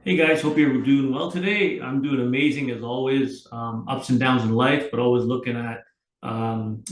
Hey guys, hope you're doing well today. I'm doing amazing as always. Ups and downs in life, but always looking at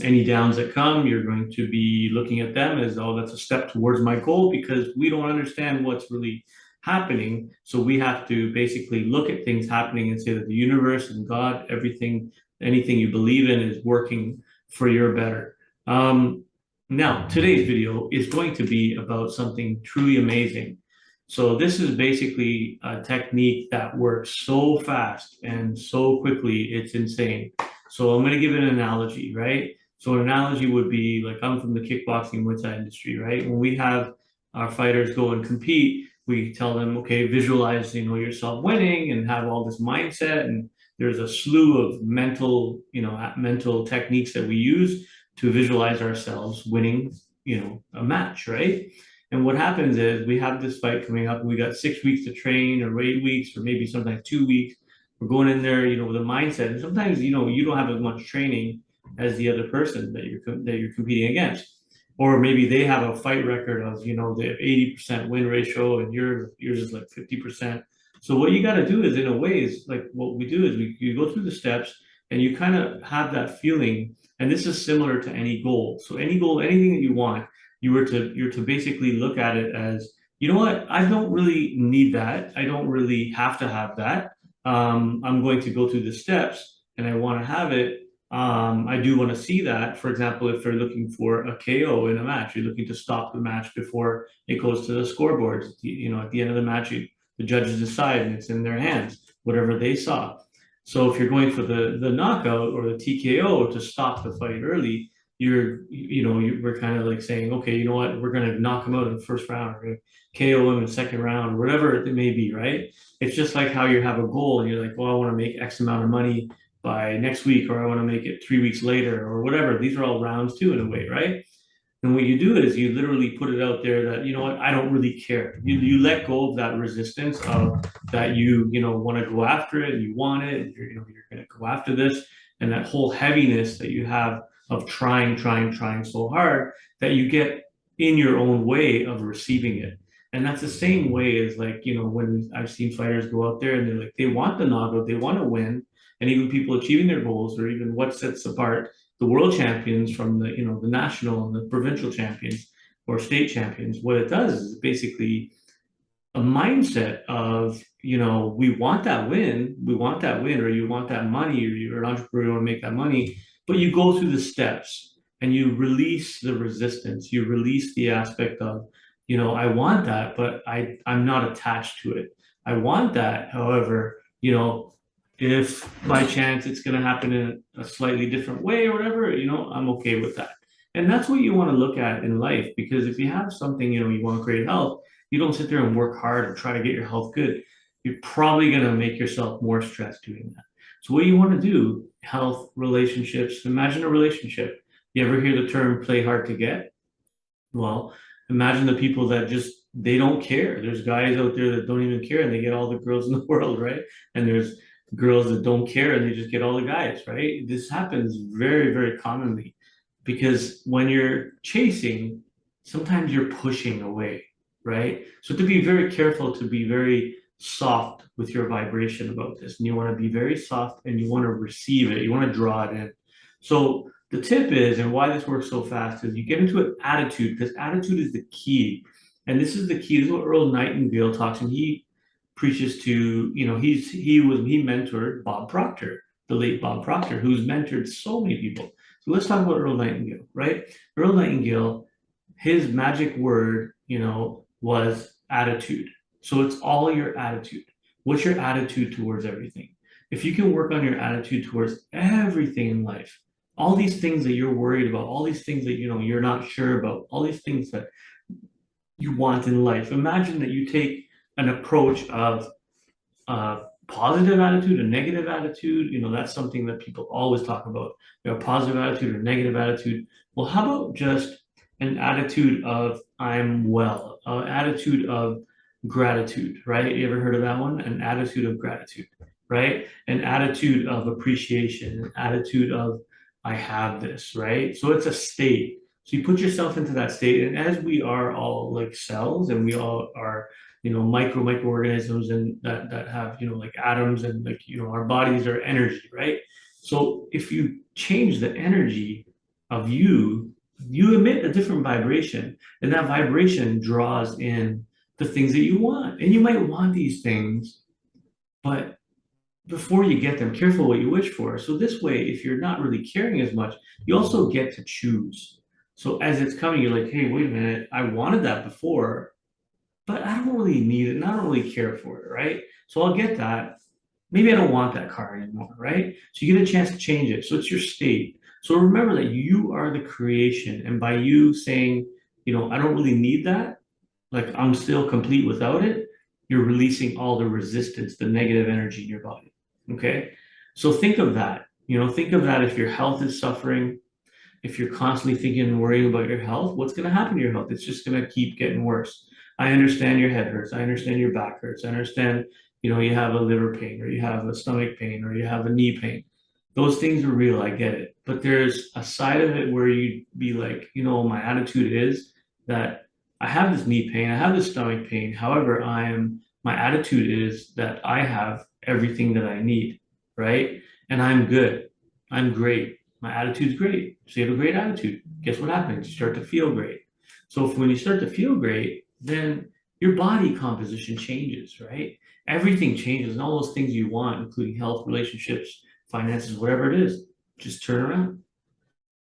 any downs that come. You're going to be looking at them as, oh, that's a step towards my goal because we don't understand what's really happening. So we have to basically look at things happening and say that the universe and God, everything, anything you believe in is working for your better. Now, today's video is going to be about something truly amazing. So this is basically a technique that works so fast and so quickly, it's insane. So I'm going to give an analogy, right? So an analogy would be like I'm from the kickboxing Muay Thai industry, right? When we have our fighters go and compete, we tell them, okay, visualize, yourself winning and have all this mindset. And there's a slew of mental techniques that we use to visualize ourselves winning, a match, right? And what happens is we have this fight coming up. We got 6 weeks to train, or 8 weeks, or maybe sometimes 2 weeks. We're going in there, with a mindset. And sometimes, you don't have as much training as the other person that you're competing against, or maybe they have a fight record of, they have 80% win ratio, and yours is like 50%. So what you got to do is, in a way, is like what we do is you go through the steps, and you kind of have that feeling. And this is similar to any goal. So any goal, anything that you want you're to basically look at it as, you know what, I don't really need that. I don't really have to have that. I'm going to go through the steps and I want to have it. I do want to see that. For example, if they're looking for a KO in a match, you're looking to stop the match before it goes to the scoreboards. At the end of the match, the judges decide and it's in their hands, whatever they saw. So if you're going for the knockout or the TKO to stop the fight early, we're kind of like saying, okay, you know what, we're going to knock him out in the first round, or we're going to KO him in the second round, or whatever it may be, right? It's just like how you have a goal and you're like, well, I want to make X amount of money by next week, or I want to make it 3 weeks later, or whatever. These are all rounds too, in a way, right? And what you do is you literally put it out there that, you know what, I don't really care. You let go of that resistance of that want to go after it, and you want it, and you're going to go after this, and that whole heaviness that you have of trying so hard that you get in your own way of receiving it. And that's the same way as, like, when I've seen fighters go out there and they're like, they want the knockout, they want to win, and even people achieving their goals, or even what sets apart the world champions from the national and the provincial champions or state champions. What it does is basically a mindset of, we want that win, or you want that money, or you're an entrepreneur, you want to make that money, but you go through the steps and you release the resistance, you release the aspect of, I want that, but I'm not attached to it. I want that. However, if by chance it's going to happen in a slightly different way or whatever, I'm okay with that. And that's what you want to look at in life, because if you have something, you want to create health, you don't sit there and work hard and try to get your health good. You're probably going to make yourself more stressed doing that. So what you want to do, health, relationships, imagine a relationship. You ever hear the term play hard to get? Well, imagine the people that just, they don't care. There's guys out there that don't even care and they get all the girls in the world, right? And there's girls that don't care and they just get all the guys, right? This happens very, very commonly because when you're chasing, sometimes you're pushing away, right? So to be very careful, to be very soft with your vibration about this, and you want to be very soft and you want to receive it, you want to draw it in. So the tip is, and why this works so fast, is you get into an attitude, because attitude is the key. And this is the key. This is what Earl Nightingale talks, and he preaches to, he mentored Bob Proctor, the late Bob Proctor, who's mentored so many people. So let's talk about Earl Nightingale, right? Earl Nightingale, his magic word, was attitude. So it's all your attitude. What's your attitude towards everything? If you can work on your attitude towards everything in life, all these things that you're worried about, all these things that you're not sure about, all these things that you want in life, imagine that you take an approach of positive attitude, a negative attitude. That's something that people always talk about. Positive attitude or negative attitude. Well, how about just an attitude of I'm well, an attitude of gratitude, right? You ever heard of that one? An attitude of gratitude, right? An attitude of appreciation, an attitude of I have this, right? So it's a state. So you put yourself into that state, and as we are all like cells, and we all are, microorganisms and that have, like atoms and like, our bodies are energy, right? So if you change the energy of you emit a different vibration, and that vibration draws in the things that you want. And you might want these things, but before you get them, careful what you wish for. So this way, if you're not really caring as much, you also get to choose. So as it's coming, you're like, hey, wait a minute, I wanted that before, but I don't really need it and I don't really care for it, right? So I'll get that. Maybe I don't want that car anymore, right? So you get a chance to change it. So it's your state. So remember that you are the creation. And by you saying, I don't really need that, like I'm still complete without it, you're releasing all the resistance, the negative energy in your body. Okay. So think of that. Think of that if your health is suffering, if you're constantly thinking and worrying about your health, what's going to happen to your health? It's just going to keep getting worse. I understand your head hurts. I understand your back hurts. I understand, you have a liver pain or you have a stomach pain or you have a knee pain. Those things are real. I get it. But there's a side of it where you be like, my attitude is that I have this knee pain. I have this stomach pain. However, my attitude is that I have everything that I need, right? And I'm good. I'm great. My attitude's great. So you have a great attitude. Guess what happens? You start to feel great. So when you start to feel great, then your body composition changes, right? Everything changes, and all those things you want, including health, relationships, finances, whatever it is, just turn around.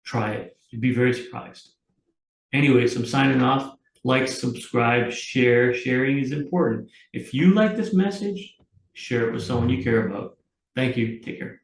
Try it. You'd be very surprised. Anyways, I'm signing off. Like, subscribe, share. Sharing is important. If you like this message, share it with someone you care about. Thank you. Take care.